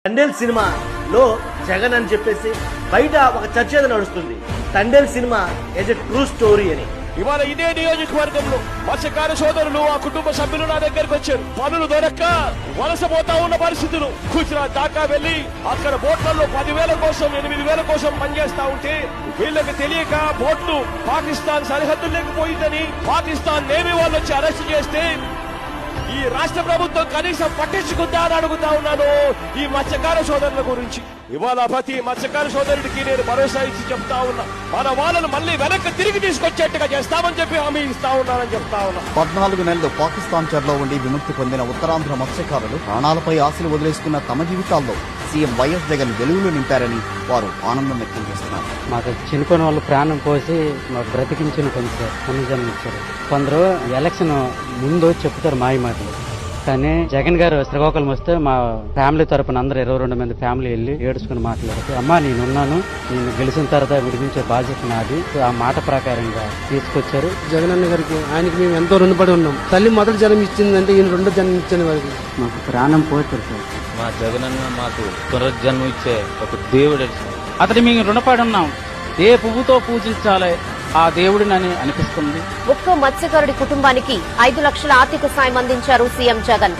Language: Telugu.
తండేల్ సినిమాలో జగన్ అని చెప్పేసి బయట ఒక చర్చ నడుస్తుంది. Thandel cinema is a true story అని. ఇవాళ ఇదే నియోజకవర్గంలో మత్స్యకార సోదరులు ఆ కుటుంబ సభ్యులు నా దగ్గరకు వచ్చారు. పనులు దొరక్క వలసపోతా ఉన్న పరిస్థితులు. గుజరాత్ దాకా వెళ్లి అక్కడ బోట్లలో 10,000 కోసం 8,000 కోసం పనిచేస్తా ఉంటే వీళ్ళకి తెలియక బోట్లు పాకిస్తాన్ సరిహద్దుల్లోకి పోయిందని పాకిస్తాన్ నేవీ వాళ్ళు వచ్చి అరెస్ట్ చేస్తే ఈ రాష్ట్ర ప్రభుత్వం కనీసం పట్టించుకుందా అని అడుగుతా ఉన్నాను ఈ మత్స్యకార సోదరుల గురించి. ఇవాళ ప్రతి మత్స్యకార సోదరుడికి నేను భరోసా ఇచ్చి చెప్తా ఉన్నా, మన వాళ్ళను మళ్ళీ వెనక్కి తిరిగి తీసుకొచ్చేట్టుగా చేస్తామని చెప్పి హామీ ఇస్తా ఉన్నానని చెప్తా ఉన్నా. 14 నెలలు పాకిస్తాన్ చెరలో ఉండి విముక్తి పొందిన ఉత్తరాంధ్ర మత్స్యకారులు ప్రాణాలపై ఆశలు వదిలేసుకున్న తమ జీవితాల్లో సీఎం వైఎస్ జగన్ వెలుగులు నింపారని వారు ఆనందం వ్యక్తం చేస్తున్నారు. మాకు చనిపోయిన వాళ్ళు ప్రాణం పోసి మాకు బ్రతికించిన కొంచెం పునర్జన్మ ఇచ్చారు. కొందరు ఎలక్షన్ ముందు చెప్తారు మాయ మాటలు, కానీ జగన్ గారు శ్రీకాకుళం వస్తే మా ఫ్యామిలీ తరపున అందరూ 22 మంది ఫ్యామిలీ వెళ్ళి ఏడుచుకుని మాట్లాడితే, అమ్మా నేనున్నాను, నేను గెలిచిన తర్వాత విడిపించే బాధ్యత నాది, ఆ మాట ప్రకారంగా తీసుకొచ్చారు. జగన్ అన్న గారికి ఆయనకి మేము ఎంతో రుణపడి ఉన్నాం. తల్లి మొదటి జన్మ ఇచ్చిందంటే ఈయన రెండో జన్మ ఇచ్చిన వారికి మాకు ప్రాణం పోతారు సార్. మా జగనన్న మాకు పునర్జన్మ ఇచ్చే ఒక దేవుడు, అతని మేము రుణపడి ఉన్నాం. ఏ పువ్వుతో పూజించాలి ఆ దేవుడిని అనిపిస్తుంది. ఒక్కో మత్స్యకారుడి కుటుంబానికి 5 లక్షల ఆర్థిక సాయం అందించారు సీఎం జగన్.